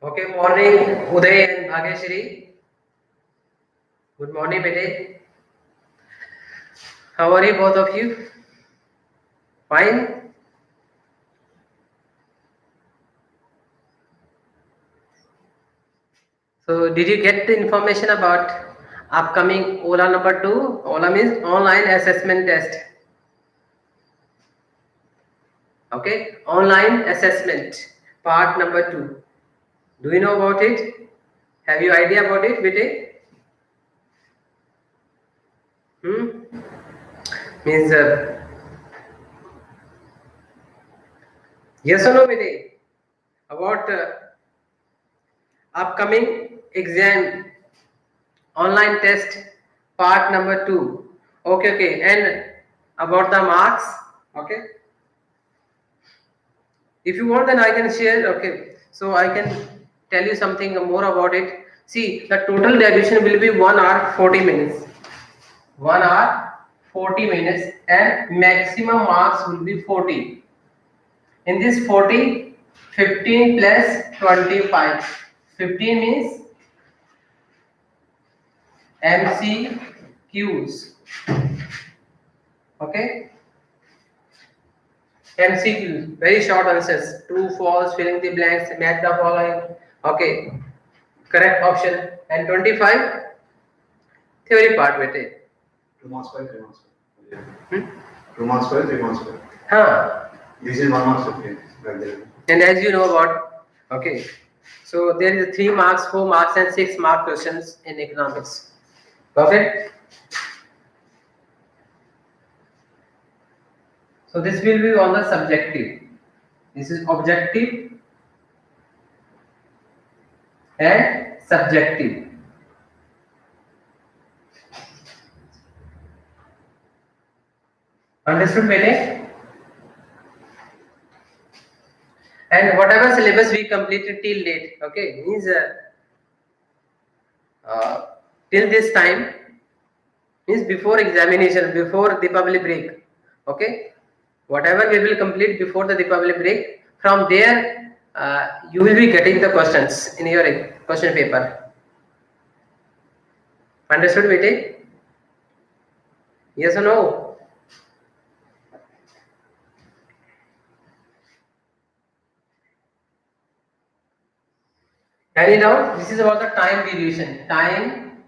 Okay, morning, Uday and Bhageshri. Good morning, bete. How are you, both of you? Fine. So, did you get the information about upcoming OLA number 2? OLA means online assessment test. Okay, online assessment part number 2. Do you know about it? Have you idea about it, bete? Means yes or no, bete? About upcoming exam online test part number 2. Okay, and about the marks. Okay, if you want then I can share. Okay, so I can tell you something more about it. See, the total duration will be 1 hour 40 minutes, 1 hour 40 minutes, and maximum marks will be 40. In this 40, 15 plus 25, 15 means MCQs. Okay, MCQs, very short answers, true, false, filling the blanks, match the following. Okay, correct option. And 25 theory part, bete. 2 marks by 3 marks. Hmm? 2 marks by 3 marks. Huh. This is 1 marks 15. Like that. And as you know about, okay, so there is 3 marks, 4 marks, and 6 mark questions in economics. Perfect. So this will be on the subjective. This is objective and subjective. Understood, Bene? And whatever syllabus we completed till date, okay, means till this time, means before examination, before Deepavali break, okay, whatever we will complete before the Deepavali break, from there you will be getting the questions in your question paper. Understood, Bete? Yes or no? Any doubt? This is about the time duration. Time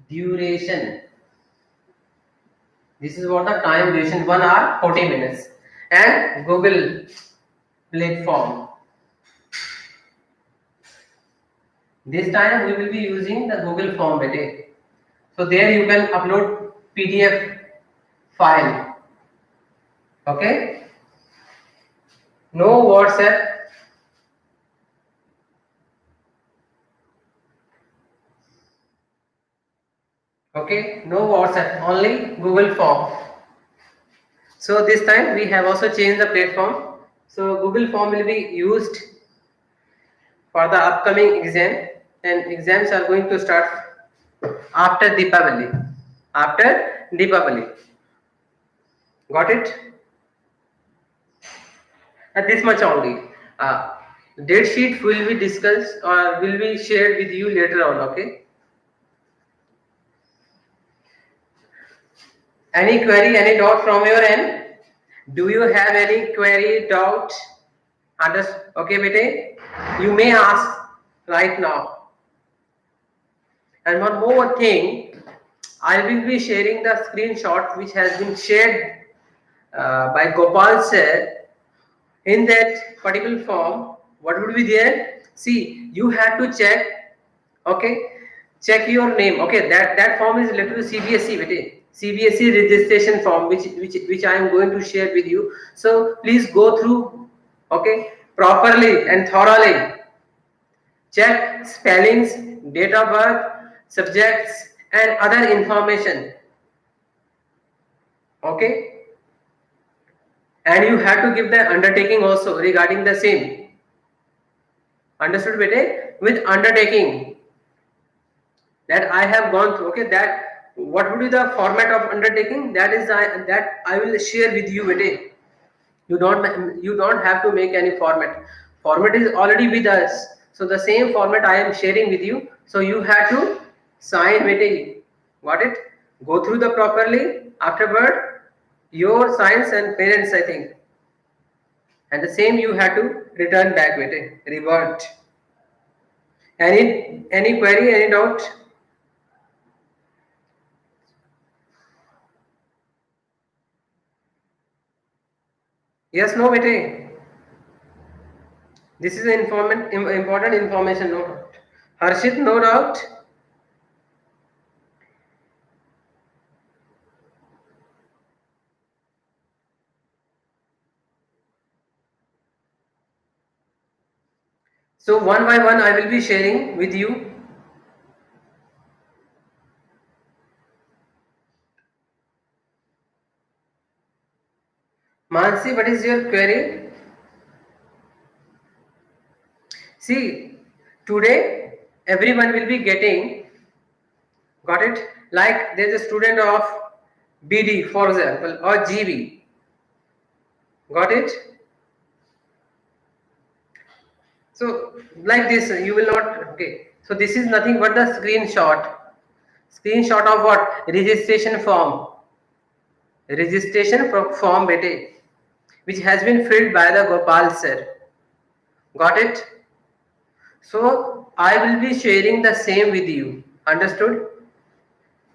duration. This is about the time duration, 1 hour 40 minutes. And Google platform. This time we will be using the Google form, bete. So there you can upload PDF file. Okay? No WhatsApp. Okay? No WhatsApp. Only Google form. So this time we have also changed the platform. So Google form will be used for the upcoming exam, and exams are going to start after Deepavali. After Deepavali. Got it? And this much only. Date sheet will be discussed or will be shared with you later on. Okay. Any query, any doubt from your end? Do you have any query, doubt? Okay, bete? You may ask right now. And one more thing, I will be sharing the screenshot which has been shared by Gopal sir. In that particular form, what would be there? See, you have to check, okay, check your name. Okay, that form is related to CBSE, bete. CBSE registration form, which I am going to share with you. So please go through, okay, properly and thoroughly. Check spellings, date of birth, subjects, and other information. Okay, and you have to give the undertaking also regarding the same. Understood, bete? With undertaking that I have gone through. Okay, that what would be the format of undertaking? That I will share with you, bete. You don't have to make any format. Format is already with us. So the same format I am sharing with you. So you have to sign bete. Got it? Go through the properly. Afterward, your signs and parents, I think. And the same you have to return back bete. Revert. Any query, any doubt? Yes, no bete. This is important information, no doubt. Harshit, no doubt. So one by one, I will be sharing with you. Mansi, what is your query? See, today everyone will be getting, got it? Like there's a student of BD, for example, or GB. Got it? So like this, you will not. Okay. So this is nothing but the screenshot. Screenshot of what? Registration form. Registration form, bete, which has been filled by the Gopal sir. Got it? So I will be sharing the same with you. Understood?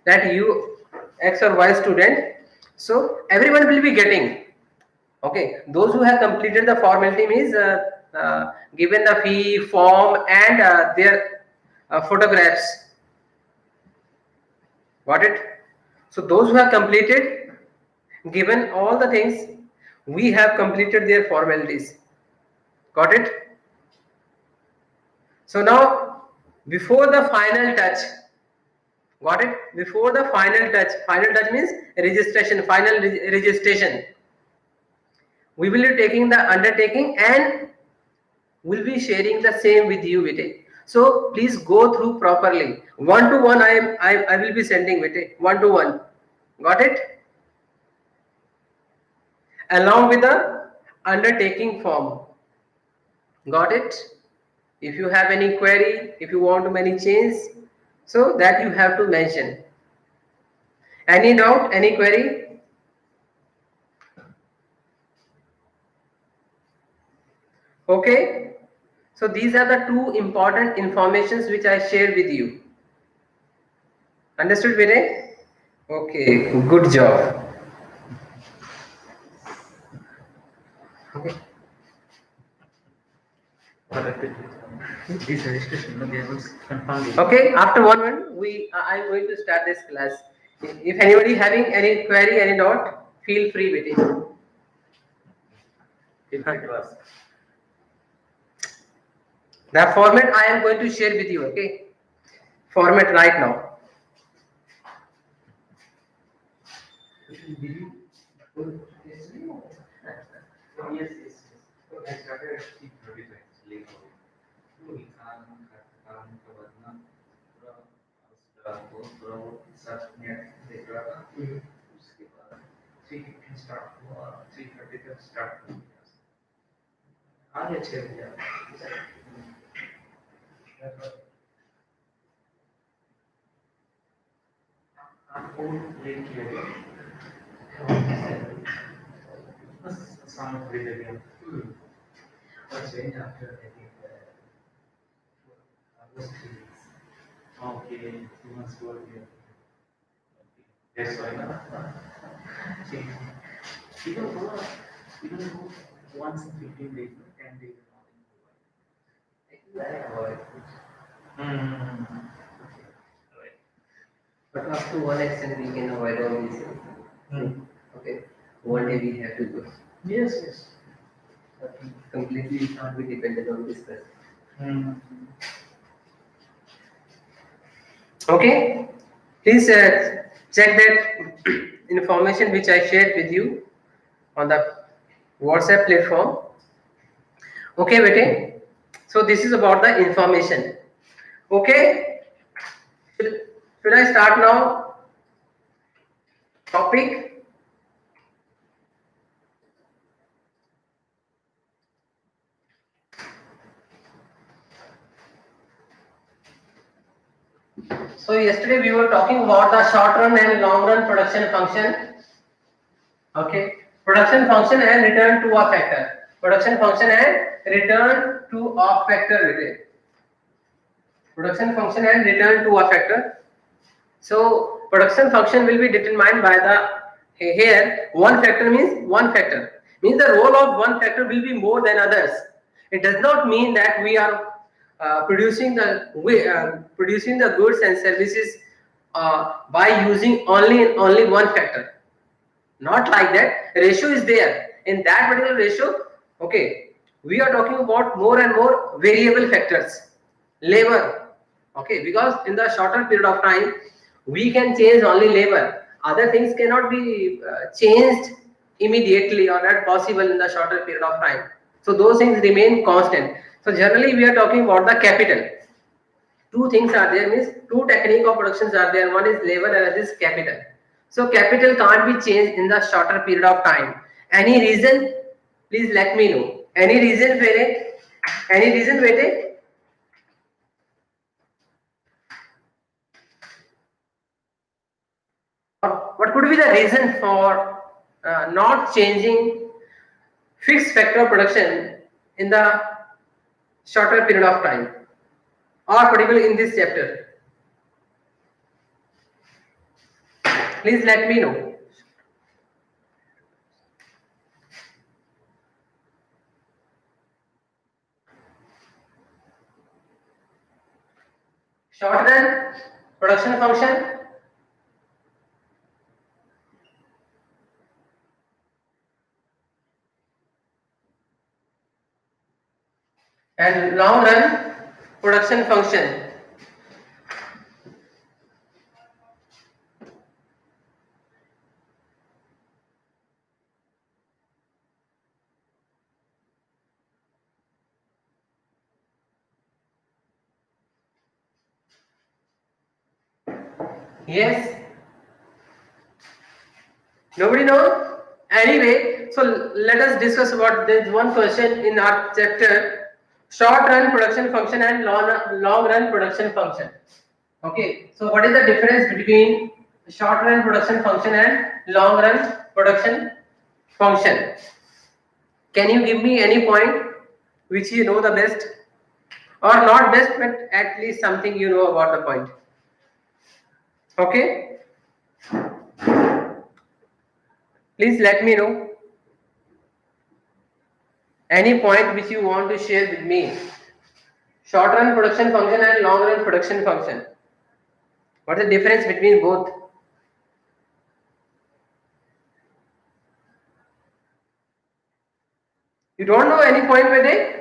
That you X or Y student. So everyone will be getting. Okay. Those who have completed the formality means given the fee form and their photographs. Got it? So those who have completed, given all the things, we have completed their formalities. Got it? So now, before the final touch, got it? Before the final touch means registration, final registration. We will be taking the undertaking and will be sharing the same with you, Vite. So please go through properly. One to one, I will be sending, Vite. One to one. Got it? Along with the undertaking form. Got it? If you have any query, if you want to any change, so that you have to mention. Any doubt, any query? Okay. So these are the two important informations which I shared with you. Understood, Vinay? Okay, good job. Okay. This registration, no, they will confirm it. Okay, after 1 minute, I'm going to start this class. If anybody having any query, any doubt, feel free with it. Feel free to ask. The format I am going to share with you. Okay, format right now. Yes, yes. I started at 3:35 late. So we can't cover na. पूरा वो search में देख रहा था। उसके बाद 3:15 start हुआ, 3:30 तक स्टार्ट हो गया। आगे 6 बजे आपको लेट किया बस सामने खरीद लिया बस change after okay 2 months work here that's why na even go once in 15 days 10 days right But up to one extent, we can avoid all these. Okay, one day we have to go. yes But completely it can't be dependent on this person. Okay, please check that information which I shared with you on the WhatsApp platform. Okay, bete. So this is about the information. Okay, should I start now? Topic. So yesterday we were talking about the short run and long run production function. Okay, production function and return to a factor. Production function and return to a factor. Production function and return to a factor. So production function will be determined by the here one factor means one factor means the role of one factor will be more than others. It does not mean that we are producing the goods and services by using only one factor. Not like that. Ratio is there in that particular ratio. Okay, we are talking about more and more variable factors, labor. Okay, because in the shorter period of time we can change only labor. Other things cannot be changed immediately or not possible in the shorter period of time. So those things remain constant. So generally we are talking about the capital. Two things are there, means two technique of productions are there. One is labor and other is capital. So capital can't be changed in the shorter period of time. Any reason? Please let me know. Any reason, Vere? Any reason, Vere? What could be the reason for not changing fixed factor of production in the shorter period of time, or particularly in this chapter? Please let me know. Short run production function and long run production function. Yes, nobody knows. Anyway, so let us discuss about this one question in our chapter: short run production function and long run production function. Okay, so what is the difference between short run production function and long run production function? Can you give me any point which you know the best, or not best, but at least something you know about the point? Okay, please let me know any point which you want to share with me. Short run production function and long run production function. What is the difference between both? You don't know any point, Vede?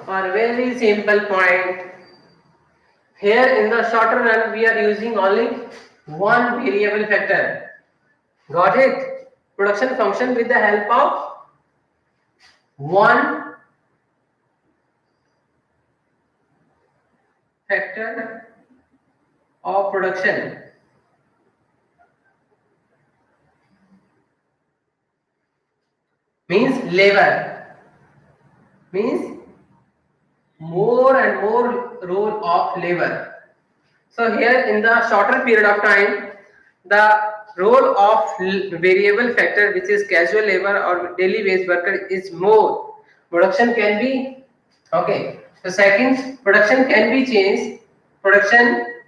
Or very simple point. Here in the shorter run, we are using only one variable factor. Got it? Production function with the help of one factor of production. Means labor. Means more and more role of labor. So here in the shorter period of time, the role of variable factor, which is casual labor or daily wage worker, is more. Production can be okay. So second, production can be changed. Production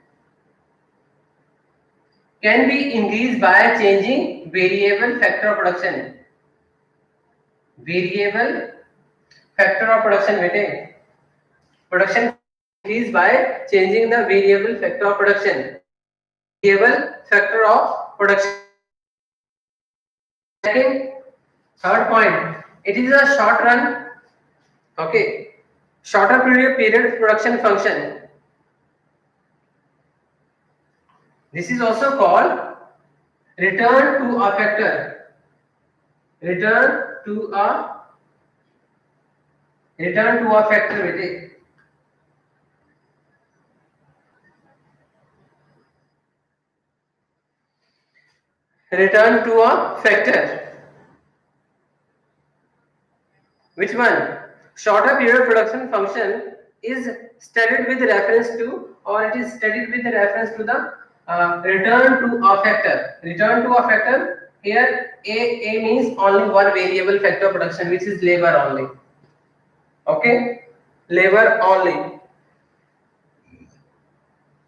can be increased by changing variable factor of production. Variable factor of production, bete. Production increased by changing the variable factor of production. Variable factor of production. Second, third point, it is a short run. Okay, shorter period production function. This is also called return to a factor. Return to a factor. return to a factor. Which one? Shorter period production function is studied with reference to, or it is studied with reference to the return to a factor. Return to a factor. Here A means only one variable factor of production, which is labor only. Okay, labor only.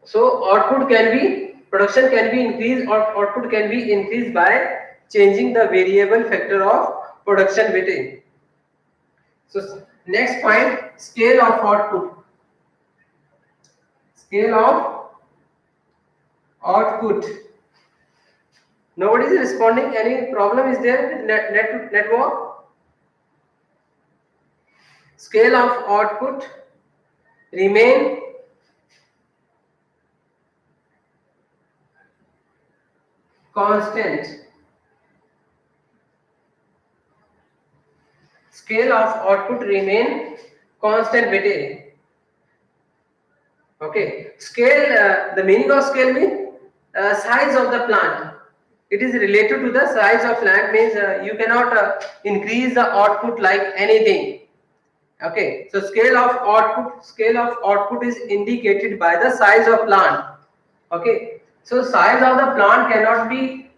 So output can be, production can be increased, or output can be increased by changing the variable factor of production weighting. So next point, scale of output. Scale of output. Nobody is responding. Any problem is there with network? Scale of output remain constant. Scale of output remain constant weightage. Okay, scale, the meaning of scale means size of the plant. It is related to the size of plant, means you cannot increase the output like anything. Okay, so scale of output is indicated by the size of plant. Okay, so size of the plant cannot be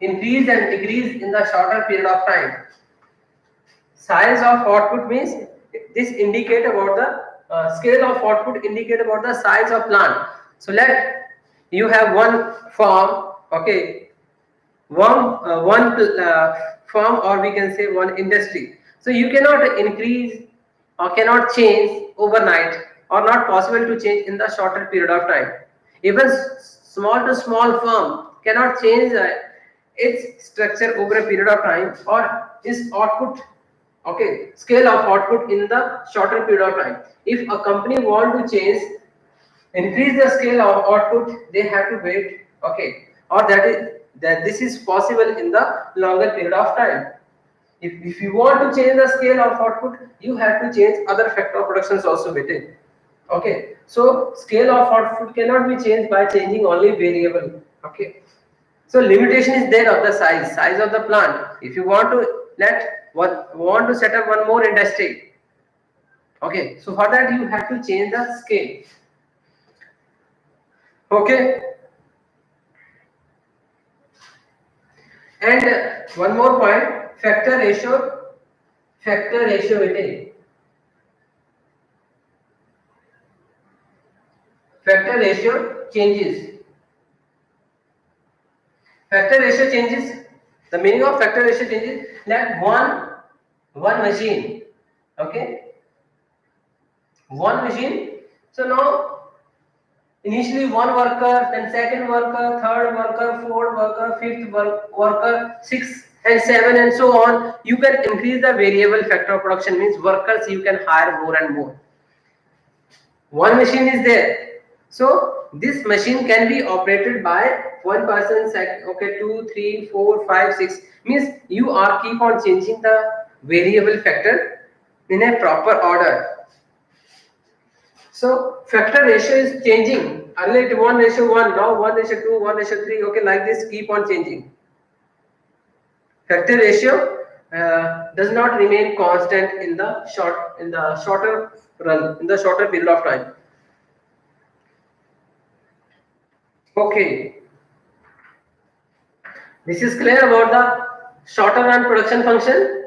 increased and decreased in the shorter period of time. Size of output means this indicate about the scale of output indicate about the size of plant. So let you have one farm, okay, one farm, or we can say one industry. So you cannot increase or cannot change overnight, or not possible to change in the shorter period of time. Even small to small firm cannot change its structure over a period of time, or its output, okay, scale of output in the shorter period of time. If a company want to change, increase the scale of output, they have to wait, okay, or that this is possible in the longer period of time. If you want to change the scale of output, you have to change other factor of productions also with it. Okay, so scale of output cannot be changed by changing only variable. Okay, so limitation is there of the size of the plant. If you want to want to set up one more industry, okay, so for that you have to change the scale. Okay, and one more point, factor ratio weighting. Factor ratio changes. Factor ratio changes. The meaning of factor ratio changes, like one machine. Okay, one machine. So now initially one worker, then second worker, third worker, fourth worker, fifth worker, sixth and seven, and so on. You can increase the variable factor of production, means workers you can hire more and more. One machine is there, so this machine can be operated by one person. Okay, 2, 3, 4, 5, 6, means you are keep on changing the variable factor in a proper order. So factor ratio is changing. Earlier it 1:1, now 1:2, 1:3. Okay, like this keep on changing. Factor ratio does not remain constant in the shorter run, in the shorter period of time. Okay, this is clear about the shorter run production function.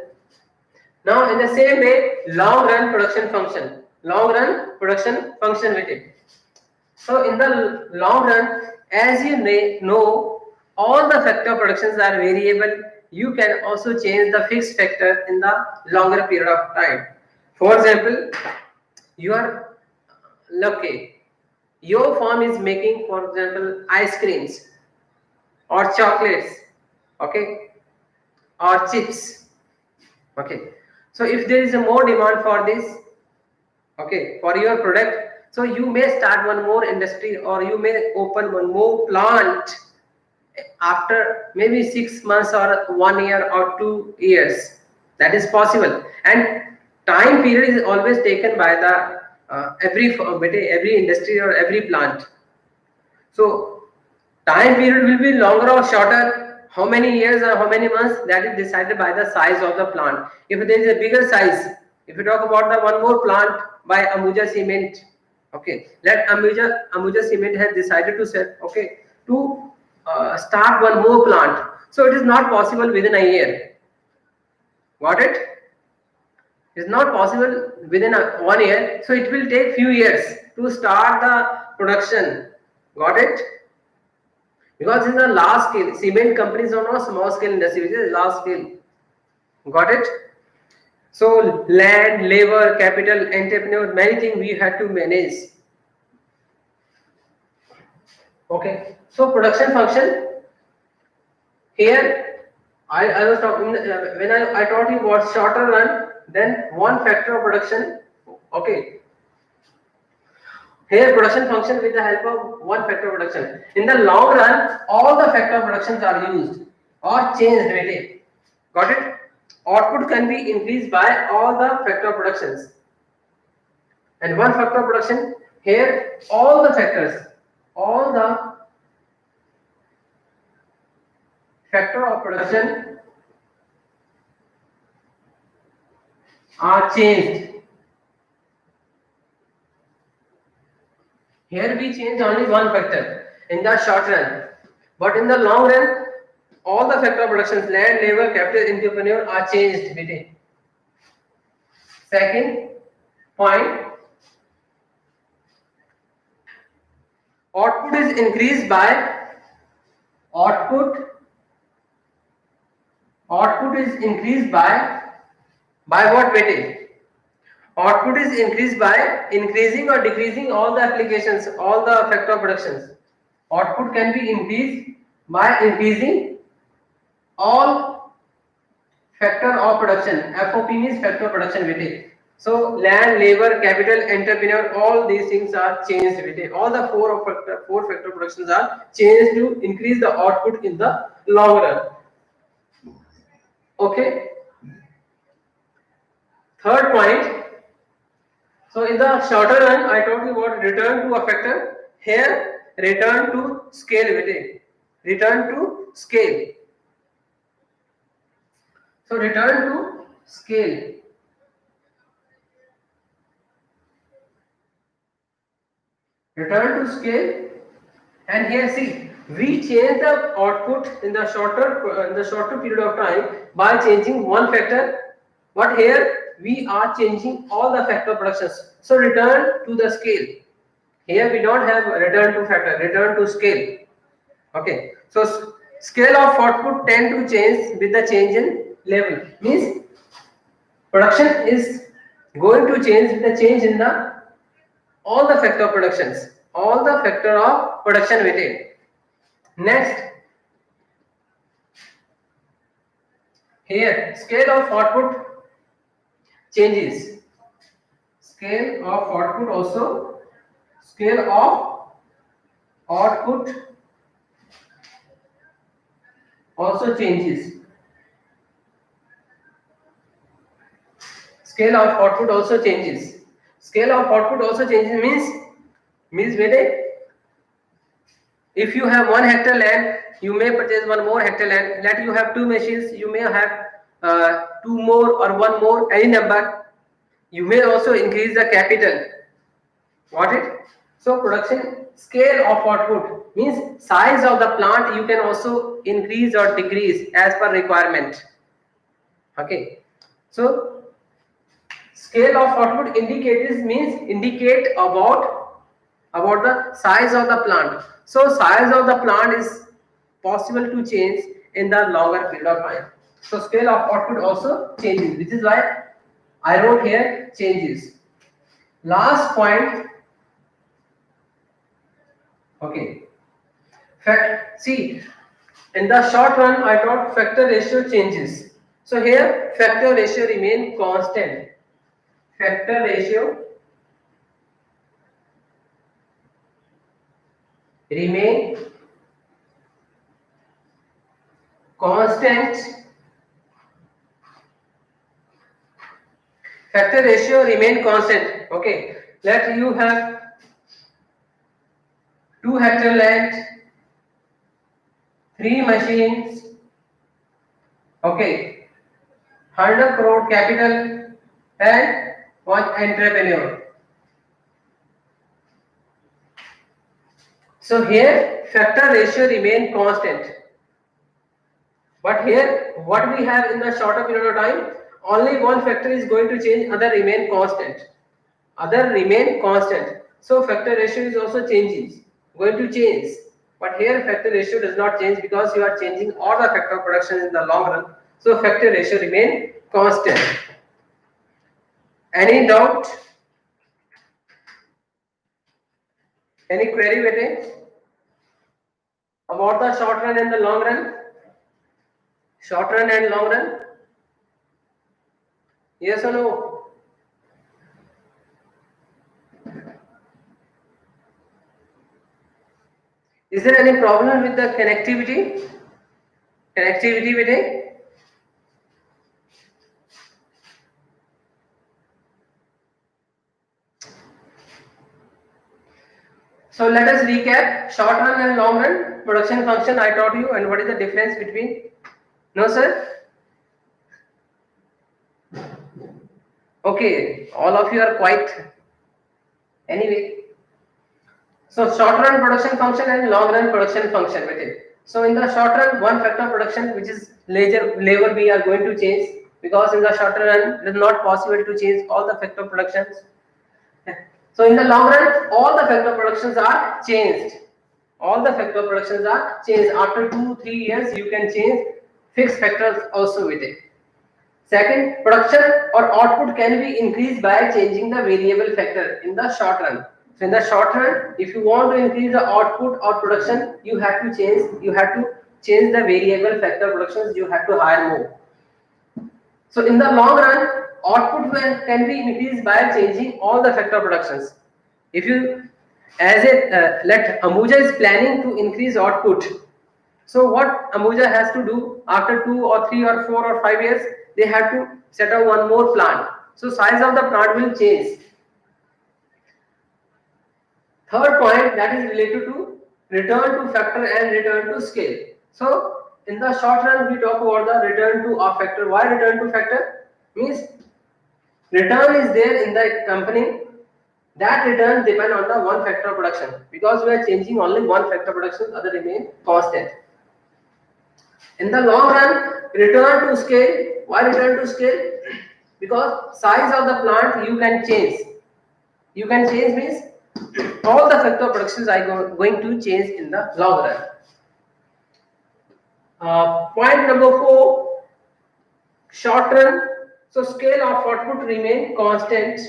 Now in the same way, long run production function. Long run production function with it. So in the long run, as you know, all the factor productions are variable. You can also change the fixed factor in the longer period of time. For example, your okay, your firm is making, for example, ice creams or chocolates, okay, or chips. Okay, so if there is a more demand for this, okay, for your product, so you may start one more industry, or you may open one more plant after maybe 6 months or 1 year or 2 years. That is possible, and time period is always taken by the every industry or every plant. So time period will be longer or shorter. How many years or how many months, that is decided by the size of the plant. If there is a bigger size, if you talk about the one more plant by Ambuja Cement, okay, let Ambuja Cement has decided to set, okay, to start one more plant. So it is not possible within a year. Got it? It's not possible within 1 year. So it will take few years to start the production. Got it? Because in the large scale, cement companies are not small scale industry, it is large scale. Got it? So land, labor, capital, entrepreneur, many things we had to manage. Okay. So production function here. I was talking when I taught you what shorter run, then one factor of production. Okay. Here production function with the help of one factor of production. In the long run, all the factor of productions are used or changed really. Got it? Output can be increased by all the factor of productions. And one factor of production, here all the factors, all the factor of production are changed. Here we change only one factor in the short run, but in the long run, all the factor of productions, land, labor, capital, entrepreneur are changed within. Second point, output is increased by output is increased by what weightage? Output is increased by increasing or decreasing all the applications, all the factor of productions. Output can be increased by increasing all factor of production. FOP means factor of production weightage. So land, labor, capital, entrepreneur, all these things are changed weightage. All the four factor productions are changed to increase the output in the long run. Okay. Third point. So in the shorter run, I told you about return to a factor. Here, return to scale weightage. Return to scale. So return to scale. Return to scale. And here see, we change the output in the shorter period of time by changing one factor. But here we are changing all the factor productions. So return to the scale. Here we don't have return to factor, return to scale. Okay. So scale of output tend to change with the change in level. Means production is going to change with the change in the all the factor of productions, all the factor of production weightage. Next, here scale of output changes. Scale of output also changes. Scale of output also changes. Scale of output also changes means weightage. If you have 1 hectare land, you may purchase one more hectare land. Let you have 2 machines, you may have 2 more or 1 more, any number. You may also increase the capital. Got it? So production scale of output means size of the plant you can also increase or decrease as per requirement. Okay. So scale of output indicators means indicate about the size of the plant. So size of the plant is possible to change in the longer period of time. So scale of output also changes. This is why I wrote here changes. Last point. Okay. See, in the short run, I thought factor ratio changes. So here factor ratio remain constant. Factor ratio remain constant. Factor ratio remain constant. Okay. Let you have 2 hectare land, 3 machines, Okay, 100 crore capital and one entrepreneur. So here factor ratio remain constant. But here what we have in the shorter period of time, only one factor is going to change, other remain constant. Other remain constant. So factor ratio is also changing, going to change. But here factor ratio does not change because you are changing all the factor production in the long run. So factor ratio remain constant. Any doubt? Any query, bete? About the short run and the long run? Short run and long run? Yes or no? Is there any problem with the connectivity? Connectivity, bete? So let us recap short run and long run production function I taught you, and what is the difference between? No sir? Okay, all of you are quite anyway. So short run production function and long run production function with it. So in the short run, one factor production, which is labor, we are going to change, because in the short run it is not possible to change all the factor productions. So in the long run, all the factor productions are changed. All the factor productions are changed. After 2-3 years, you can change fixed factors also with it. Second, production or output can be increased by changing the variable factor in the short run. So in the short run, if you want to increase the output or production, you have to change the variable factor productions. You have to hire more. So in the long run, output can be increased by changing all the factor productions. If you, as a let Ambuja is planning to increase output, so what Ambuja has to do after 2 or 3 or 4 or 5 years, they have to set up one more plant. So size of the plant will change. Third point, that is related to return to factor and return to scale. So in the short run, we talk about the return to a factor. Why return to factor? Means return is there in the company. That return depend on the one factor production, because we are changing only one factor production, other remain constant. In the long run, return to scale. Why return to scale? Because size of the plant you can change. You can change means all the factor productions are going to change in the long run. Point number 4, short run. So scale of output remain constant.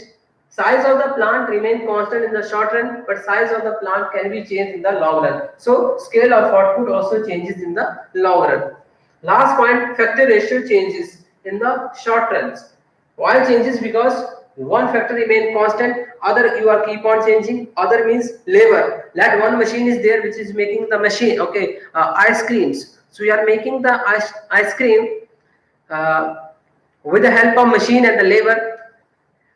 Size of the plant remain constant in the short run, but size of the plant can be changed in the long run. So scale of output also changes in the long run. Last point, factor ratio changes in the short runs. Why changes? Because one factor remain constant, other you are keep on changing. Other means labor. That one machine is there which is making the machine. Okay, ice creams. So you are making the ice cream with the help of machine and the labor.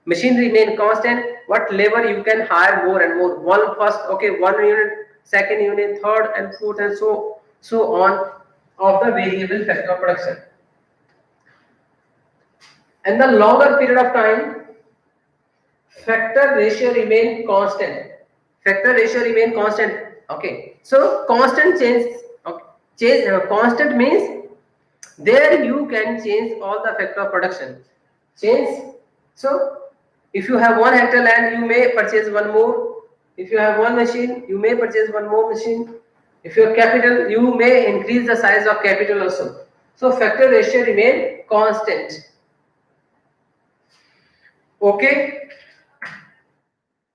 Machine remain constant, but labor you can hire more and more. One first, okay, one unit, second unit, third and fourth, and so on of the variable factor production. And the longer period of time, factor ratio remain constant. Factor ratio remain constant. Okay, so constant change. Okay, constant means there you can change all the factor production. Change. So if you have 1 hectare land, you may purchase one more. If you have one machine, you may purchase one more machine. If you have capital, you may increase the size of capital also. So factor ratio remain constant. Okay.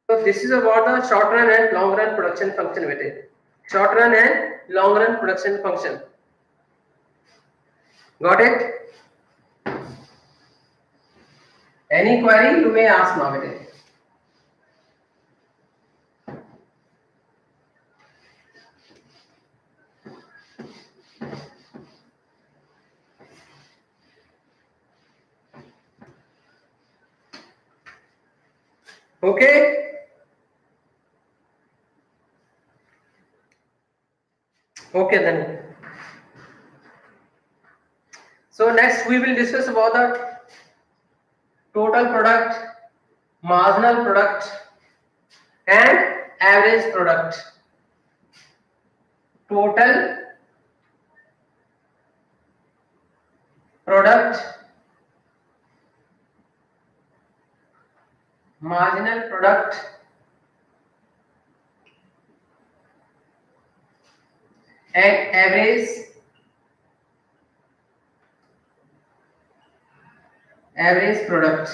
So this is about the short run and long run production function with it. Short run and long run production function. Got it? Any query you may ask now with it. Okay. Okay then. So So next we will discuss about the total product, marginal product, and average product. Total product, marginal product, and average product.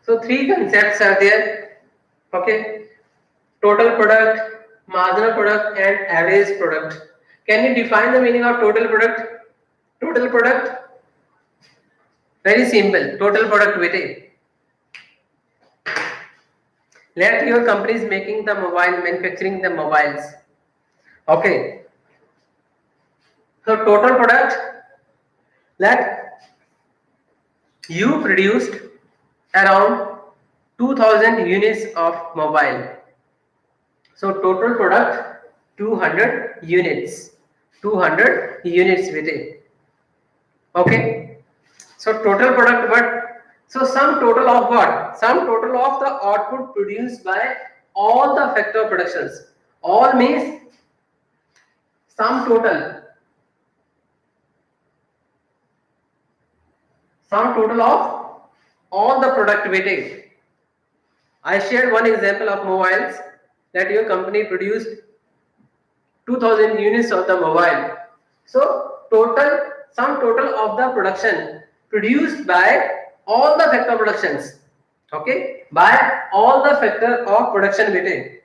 So three concepts are there. Okay, total product, marginal product, and average product. Can you define the meaning of total product? Total product, very simple. Total product weightage. Let your company is making the mobile, manufacturing the mobiles. Okay. So total product, that you produced around 2000 units of mobile. So total product 200 units. 200 units weightage. Okay. So total product, but so sum total of what? Sum total of the output produced by all the factor of productions. All means sum total. Sum total of all the product weightage. I shared one example of mobiles that your company produced 2000 units of the mobile. So total sum total of the production produced by all the factor productions. Okay, by all the factor of production weightage.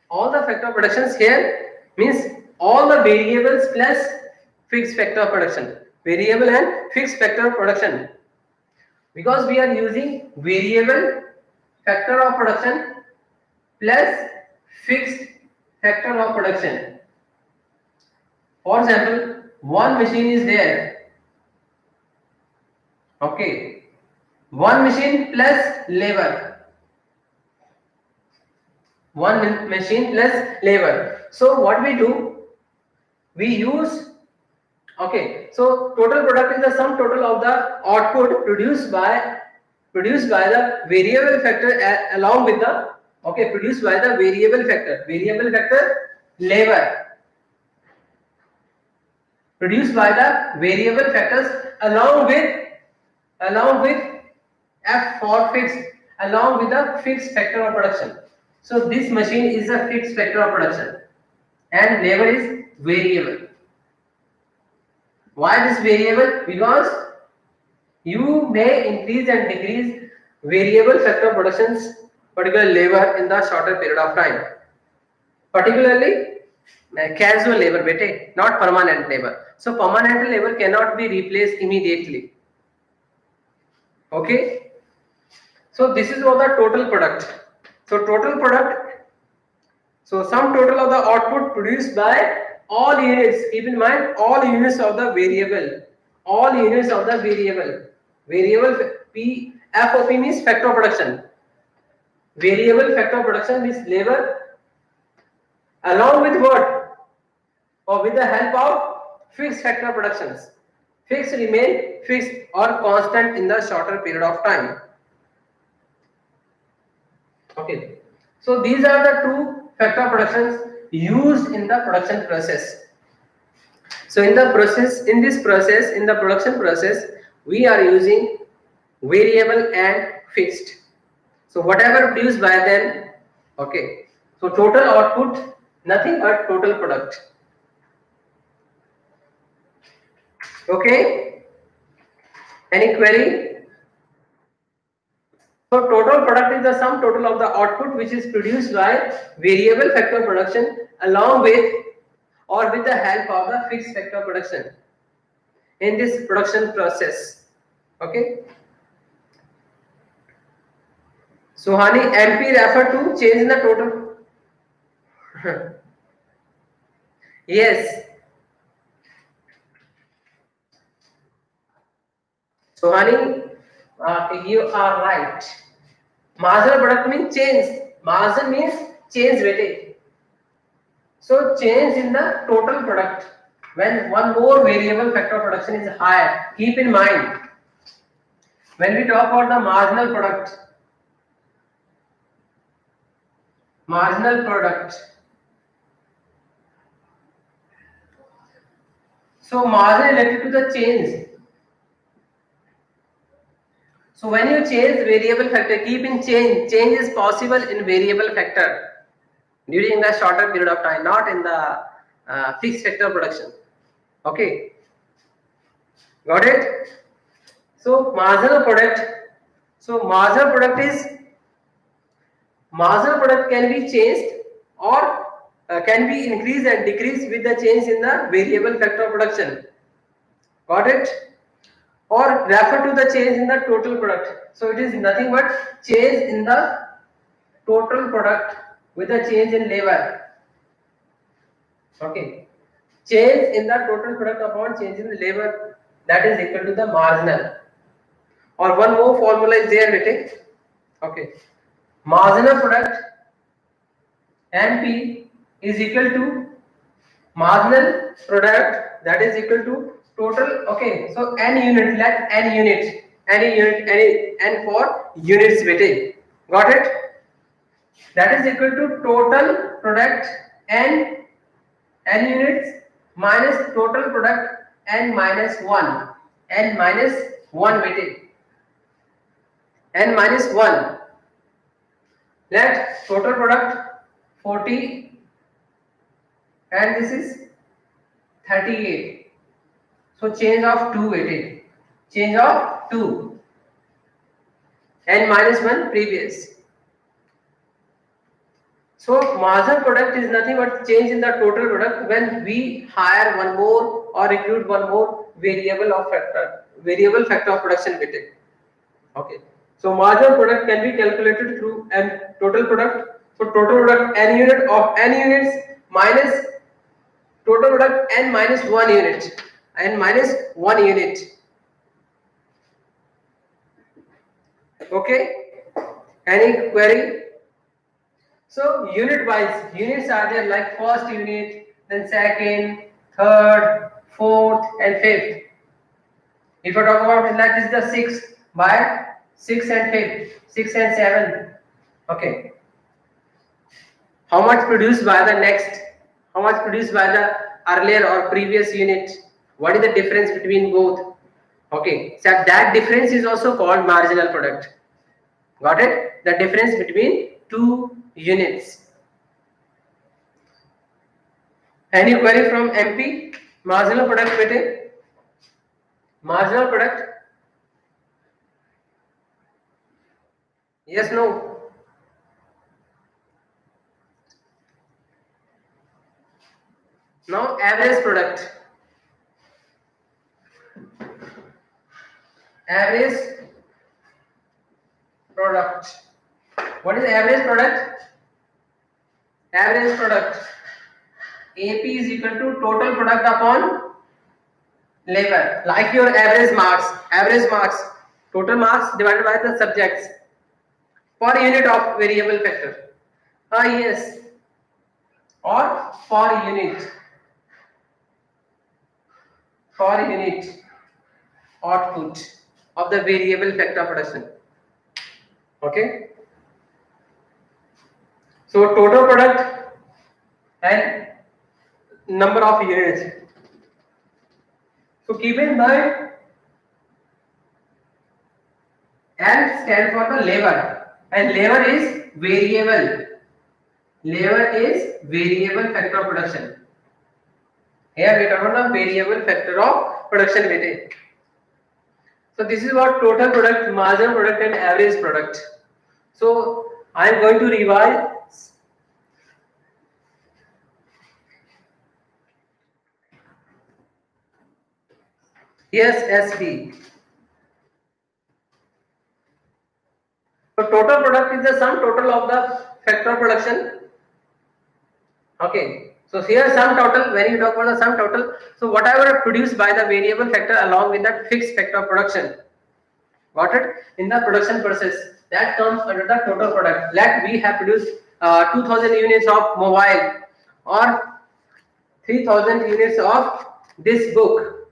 All the factor productions here means all the variables plus fixed factor of production. Variable and fixed factor of production. Because we are using variable factor of production plus fixed factor of production. For example, one machine is there. Okay, one machine plus labor. One machine plus labor. So what we do? We use, okay, so total product is the sum total of the output produced by the variable factor along with the, okay, produced by the variable factor labor, produced by the variable factors along with F for fixed, along with the fixed factor of production. So this machine is a fixed factor of production and labor is variable. Why this variable? Because you may increase and decrease variable factor productions, particular labor in the shorter period of time. Particularly casual labor, bete, not permanent labor. So permanent labor cannot be replaced immediately. Okay. So this is what the total product. So total product. So sum total of the output produced by all units. Keep in mind all units of the variable. All units of the variable. Variable P FOP means factor of production. Variable factor of production means labor along with what? Or with the help of fixed factor of productions. Fixed remain fixed or constant in the shorter period of time. Okay. So these are the two factor of productions used in the production process. So in the production process, we are using variable and fixed. So whatever produced by them, okay. So total output, nothing but total product. Okay. Any query? So total product is the sum total of the output which is produced by variable factor production along with or with the help of the fixed factor production in this production process. Okay. So Hani, MP refer to change in the total. Yes. So Hani, you are right. Marginal product means change. Margin means change weightage. So change in the total product. when one more variable factor of production is higher. Keep in mind, when we talk about the marginal product, so margin related to the change. So when you change variable factor, keep in change is possible in variable factor during the shorter period of time, not in the fixed factor production. Okay, got it? So marginal product. So marginal product can be changed or can be increased and decreased with the change in the variable factor of production. Got it? Or refer to the change in the total product. So it is nothing but change in the total product with the change in labor. Okay. Change in the total product upon change in the labor, that is equal to the marginal. Or one more formula is there written. Okay. Marginal product MP is equal to marginal product, that is equal to total. Okay, so n unit, let n unit, n for units weightage. Got it? That is equal to total product n units minus total product n minus 1 weightage, n minus 1. Let total product 40 and this is 38. So change of 2 weightage, change of 2 and minus 1 previous. So marginal product is nothing but change in the total product when we hire one more or recruit one more variable factor of production weightage. Okay. So marginal product can be calculated through total product. So total product n unit of n units minus total product n minus 1 unit, n minus 1 unit. Okay, any query? So unit wise, units are there like first unit, then second, third, fourth and fifth. If you talk about like this is the 6 by 6 and 5th, 6 and 7. Okay, how much produced by the next, how much produced by the earlier or previous unit, what is the difference between both? Okay, so that difference is also called marginal product. Got it? The difference between two units. Any query from MP? Marginal product weightage, marginal product, yes, no? Now average product, what is average product? Average product, AP is equal to total product upon labor, like your average marks, total marks divided by the subjects per unit of variable factor. Yes, or per unit output of the variable factor production. Okay, so total product and number of units. So keep in mind, L stand for the labor, and labor is variable. Labor is variable factor of production. Here we talk about the variable factor of production weightage. So this is what total product, marginal product and average product. So I am going to revise. Yes, SB. So total product is the sum total of the factor of production. Okay. So here sum total, when you talk about the sum total, so whatever produced by the variable factor along with that fixed factor of production, got it, in the production process, that comes under the total product. Let we have produced 2000 units of mobile or 3000 units of this book.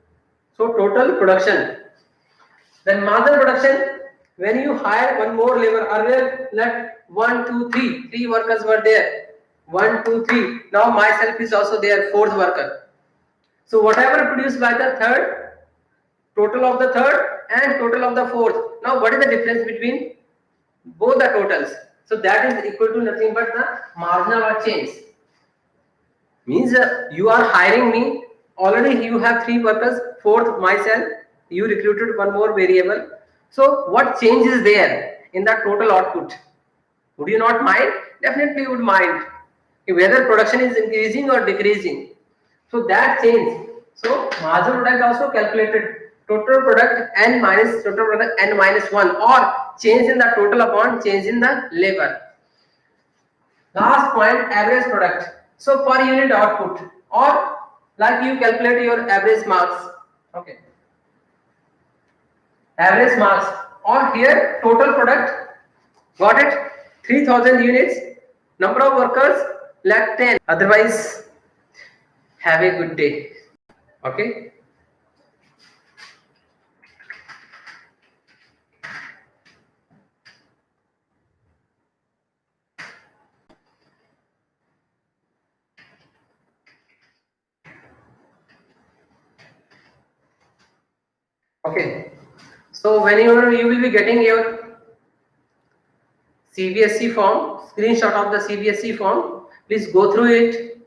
So total production. Then master production, when you hire one more labor, earlier let 1, 2, 3, 3 workers were there. 1, 2, 3. Now myself is also there, fourth worker. So whatever produced by the third, total of the third and total of the fourth. Now what is the difference between both the totals? So that is equal to nothing but the marginal or change. Means you are hiring me, already you have 3 workers, fourth myself, you recruited one more variable. So what change is there in the total output? Would you not mind? Definitely you would mind. Whether production is increasing or decreasing. So that change. So marginal product also calculated. Total product n minus total product n minus 1, or change in the total upon change in the labor. Last point, average product. So per unit output, or like you calculate your average marks. Okay. Average marks, or here total product. Got it? 3000 units. Number of workers like 10. Otherwise, have a good day. Okay. Okay. So whenever you will be getting your CBSE form, screenshot of the CBSE form, please go through it,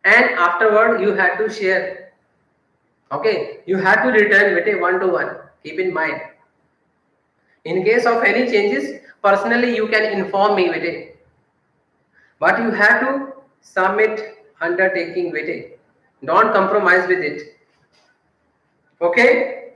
and afterward you have to share. Okay, you have to return with a 1-to-1. Keep in mind. In case of any changes, personally you can inform me with it. But you have to submit undertaking with it. Don't compromise with it. Okay.